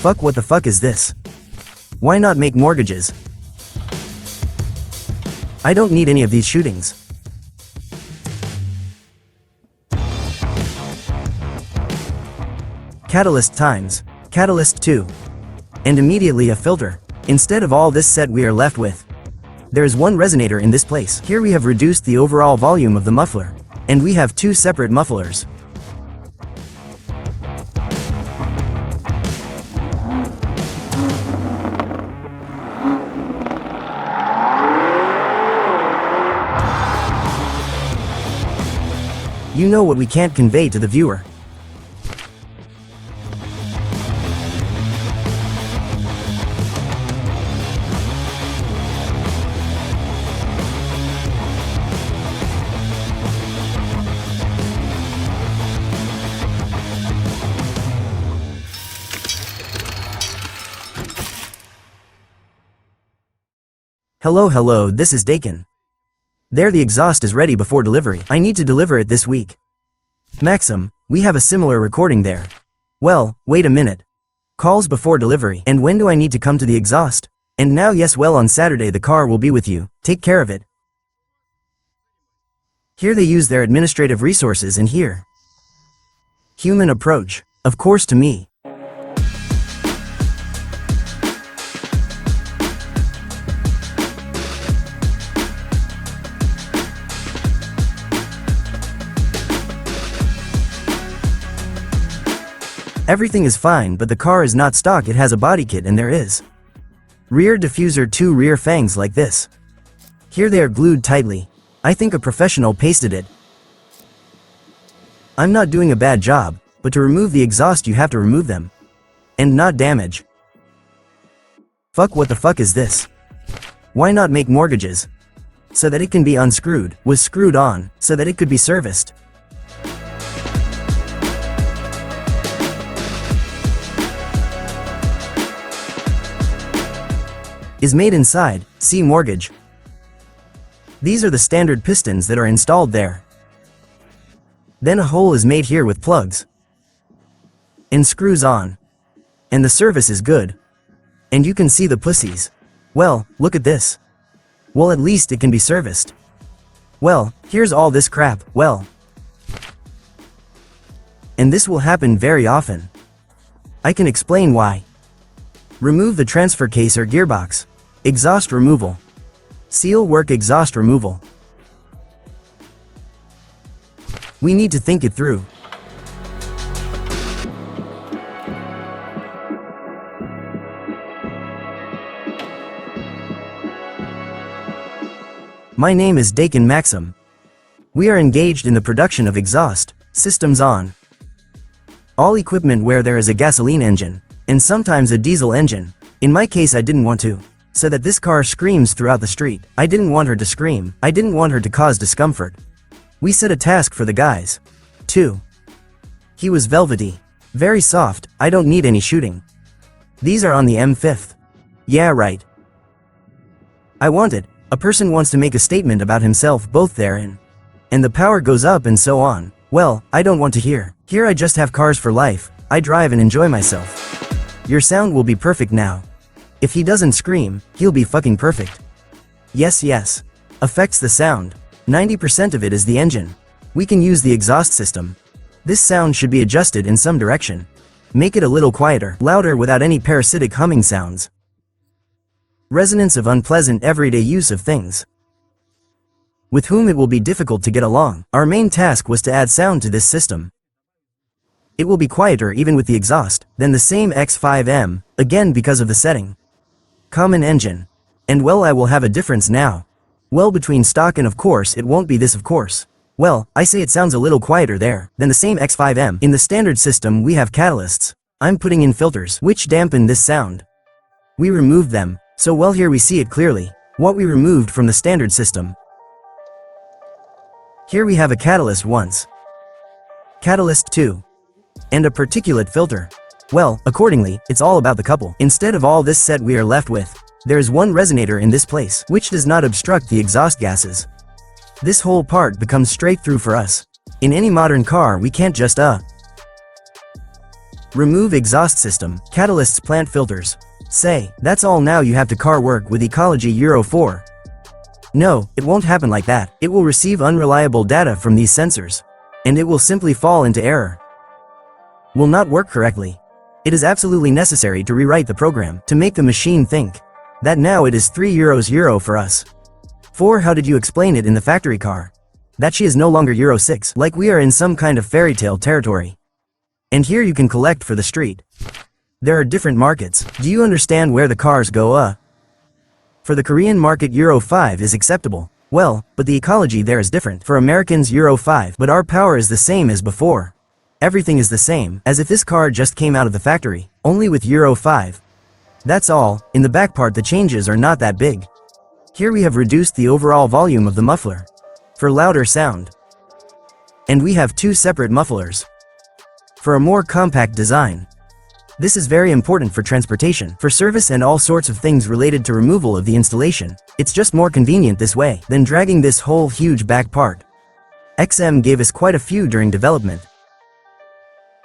Fuck, what the fuck is this? Why not make mortgages? I don't need any of these shootings. Catalyst times. Catalyst 2. And immediately a filter. Instead of all this set we are left with. There's one resonator in this place. Here we have reduced the overall volume of the muffler. And we have two separate mufflers. You know what we can't convey to the viewer. Hello, this is Dakin. There, the exhaust is ready before delivery. I need to deliver it this week. Maxim, we have a similar recording there. Well, wait a minute. Calls before delivery. And when do I need to come to the exhaust? And now, yes, well, on Saturday the car will be with you. Take care of it. Here they use their administrative resources, and here. Human approach. Of course, to me. Everything is fine, but the car is not stock. It has a body kit, and there is rear diffuser, two rear fangs like this. Here they are glued tightly. I think a professional pasted it. I'm not doing a bad job, but to remove the exhaust you have to remove them. And not damage. Fuck, what the fuck is this? Why not make mortgages? So that it can be unscrewed, was screwed on, so that it could be serviced. Is made inside, see mortgage. These are the standard pistons that are installed there. Then a hole is made here with plugs. And screws on. And the service is good. And you can see the pussies. Well, look at this. Well, at least it can be serviced. Well, here's all this crap, well. And this will happen very often. I can explain why. Remove the transfer case or gearbox. Exhaust removal. Seal work, exhaust removal. We need to think it through. My name is Dakin Maxim. We are engaged in the production of exhaust systems on all equipment where there is a gasoline engine, and sometimes a diesel engine. In my case, I didn't want to. So that this car screams throughout the street. I didn't want her to scream. I didn't want her to cause discomfort. We set a task for the guys. 2. He was velvety. Very soft. I don't need any shooting. These are on the M5th. Yeah, right. I want it. A person wants to make a statement about himself both therein. And the power goes up and so on. Well, I don't want to hear. Here I just have cars for life. I drive and enjoy myself. Your sound will be perfect now. If he doesn't scream, he'll be fucking perfect. Yes. Affects the sound. 90% of it is the engine. We can use the exhaust system. This sound should be adjusted in some direction. Make it a little quieter, louder without any parasitic humming sounds. Resonance of unpleasant everyday use of things with whom it will be difficult to get along. Our main task was to add sound to this system. It will be quieter even with the exhaust, than the same X5M, again because of the setting. Common engine. And well, I will have a difference now. Well, between stock and of course it won't be this, of course. Well, I say it sounds a little quieter there than the same X5M. In the standard system we have catalysts. I'm putting in filters which dampen this sound. We removed them, so well here we see it clearly, what we removed from the standard system. Here we have a catalyst once. Catalyst 2. And a particulate filter. Well, accordingly, it's all about the couple. Instead of all this set we are left with, there is one resonator in this place, which does not obstruct the exhaust gases. This whole part becomes straight through for us. In any modern car we can't just Remove exhaust system, catalysts, plant filters. Say, that's all, now you have to car work with ecology Euro 4. No, it won't happen like that. It will receive unreliable data from these sensors. And it will simply fall into error. Will not work correctly. It is absolutely necessary to rewrite the program to make the machine think. That now it is €3 for us. 4. How did you explain it in the factory car? That she is no longer Euro 6, like we are in some kind of fairy tale territory. And here you can collect for the street. There are different markets. Do you understand where the cars go? For the Korean market Euro 5 is acceptable. Well, but the ecology there is different. For Americans Euro 5, but our power is the same as before. Everything is the same, as if this car just came out of the factory, only with Euro 5. That's all. In the back part the changes are not that big. Here we have reduced the overall volume of the muffler for louder sound. And we have 2 separate mufflers for a more compact design. This is very important for transportation, for service and all sorts of things related to removal of the installation. It's just more convenient this way than dragging this whole huge back part. XM gave us quite a few during development.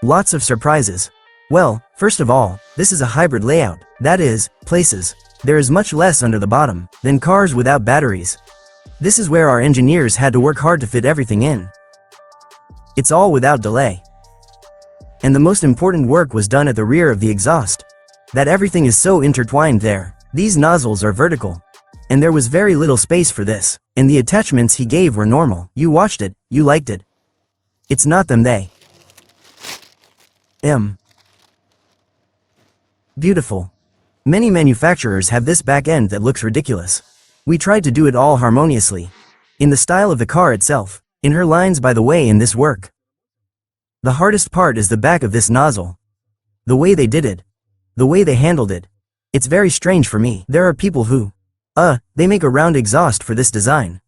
Lots of surprises. Well, first of all, this is a hybrid layout. That is, places. There is much less under the bottom than cars without batteries. This is where our engineers had to work hard to fit everything in. It's all without delay. And the most important work was done at the rear of the exhaust. That everything is so intertwined there. These nozzles are vertical. And there was very little space for this. And the attachments he gave were normal. You watched it, you liked it. It's not them, they. Beautiful. Many manufacturers have this back end that looks ridiculous. We tried to do it all harmoniously. In the style of the car itself. In her lines, by the way, in this work. The hardest part is the back of this nozzle. The way they did it. The way they handled it. It's very strange for me. There are people who, they make a round exhaust for this design.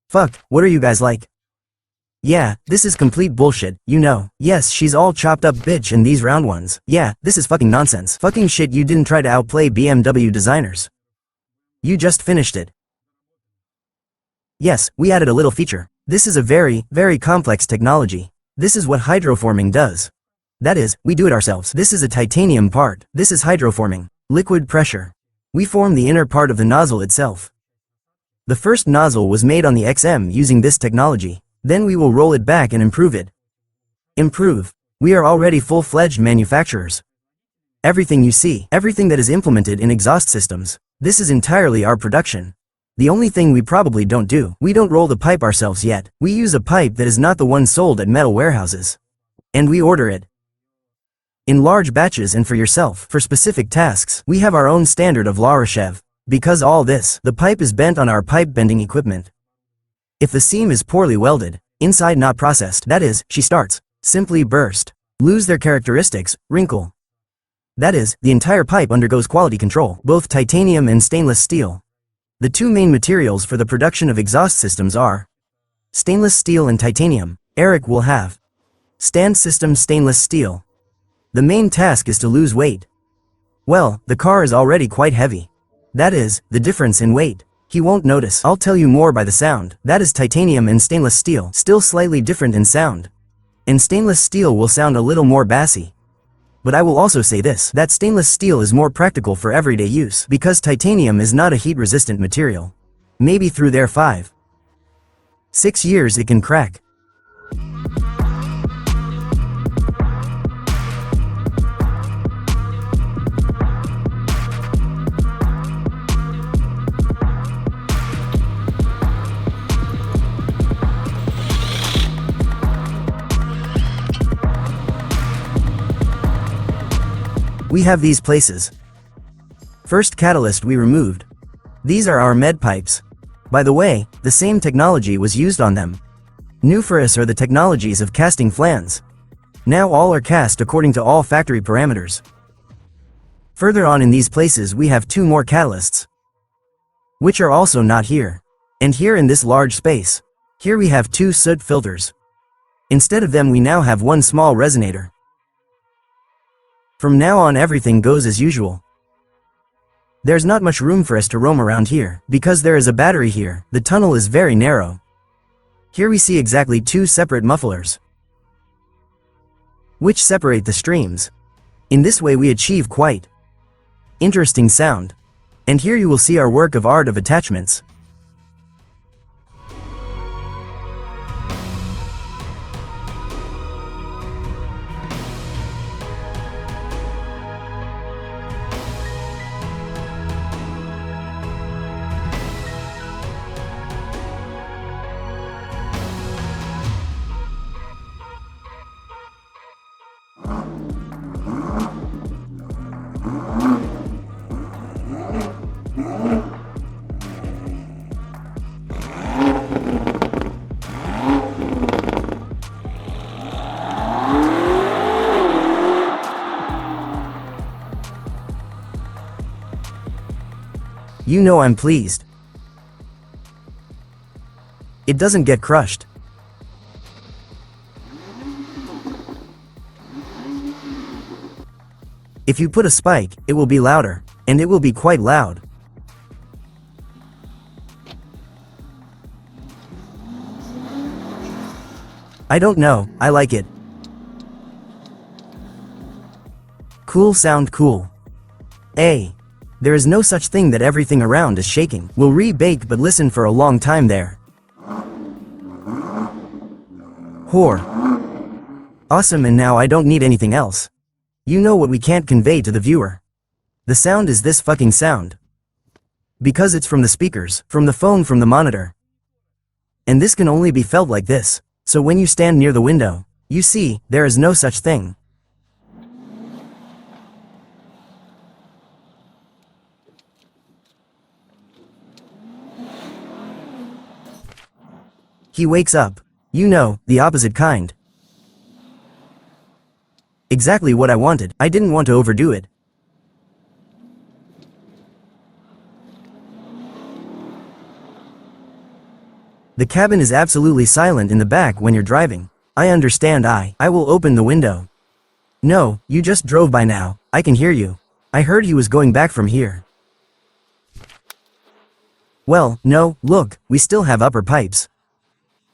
Fuck, what are you guys like? Yeah, this is complete bullshit, you know. Yes, she's all chopped up bitch and these round ones. Yeah, this is fucking nonsense. Fucking shit, you didn't try to outplay BMW designers. You just finished it. Yes, we added a little feature. This is a very, very complex technology. This is what hydroforming does. That is, we do it ourselves. This is a titanium part. This is hydroforming. Liquid pressure. We form the inner part of the nozzle itself. The first nozzle was made on the XM using this technology. Then we will roll it back and improve it. Improve. We are already full-fledged manufacturers. Everything you see, everything that is implemented in exhaust systems, this is entirely our production. The only thing we probably don't do, we don't roll the pipe ourselves yet. We use a pipe that is not the one sold at metal warehouses. And we order it in large batches and for yourself, for specific tasks. We have our own standard of La Rochev. Because all this, the pipe is bent on our pipe bending equipment. If the seam is poorly welded, inside not processed, that is, she starts, simply burst, lose their characteristics, wrinkle. That is, the entire pipe undergoes quality control, both titanium and stainless steel. The 2 main materials for the production of exhaust systems are stainless steel and titanium. Eric will have stand system stainless steel. The main task is to lose weight. Well, the car is already quite heavy. That is, the difference in weight. He won't notice. I'll tell you more by the sound. That is titanium and stainless steel, still slightly different in sound. And stainless steel will sound a little more bassy. But I will also say this, that stainless steel is more practical for everyday use, because titanium is not a heat-resistant material. Maybe through their 5, 6 years it can crack. We have these places. First catalyst we removed. These are our med pipes. By the way, the same technology was used on them. New for us are the technologies of casting flans. Now all are cast according to all factory parameters. Further on in these places we have 2 more catalysts, which are also not here. And here in this large space, here we have 2 soot filters. Instead of them we now have 1 small resonator. From now on everything goes as usual. There's not much room for us to roam around here, because there is a battery here. The tunnel is very narrow. Here we see exactly 2 separate mufflers. which separate the streams. In this way we achieve quite interesting sound. And here you will see our work of art of attachments. You know I'm pleased. It doesn't get crushed. If you put a spike, it will be louder, and it will be quite loud. I don't know, I like it. Cool sound cool. There is no such thing that everything around is shaking. We'll re-bake but listen for a long time there. Whore. Awesome, and now I don't need anything else. You know what we can't convey to the viewer. The sound is this fucking sound. Because it's from the speakers, from the phone, from the monitor. And this can only be felt like this. So when you stand near the window, you see, there is no such thing. He wakes up. You know, the opposite kind. Exactly what I wanted. I didn't want to overdo it. The cabin is absolutely silent in the back when you're driving. I understand. I will open the window. No, you just drove by now. I can hear you. I heard he was going back from here. Well, no, look, we still have upper pipes.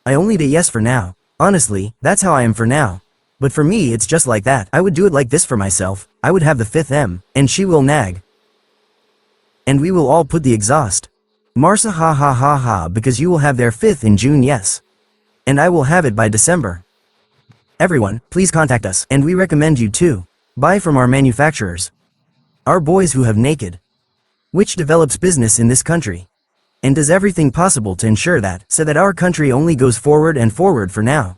I only did yes for now. Honestly, that's how I am for now. But for me it's just like that. I would do it like this for myself. I would have the 5th M, and she will nag. And we will all put the exhaust. Marsa ha ha ha ha, because you will have their 5th in June, yes. And I will have it by December. Everyone, please contact us, and we recommend you to buy from our manufacturers. Our boys who have Naked, which develops business in this country. And does everything possible to ensure that, so that our country only goes forward and forward for now.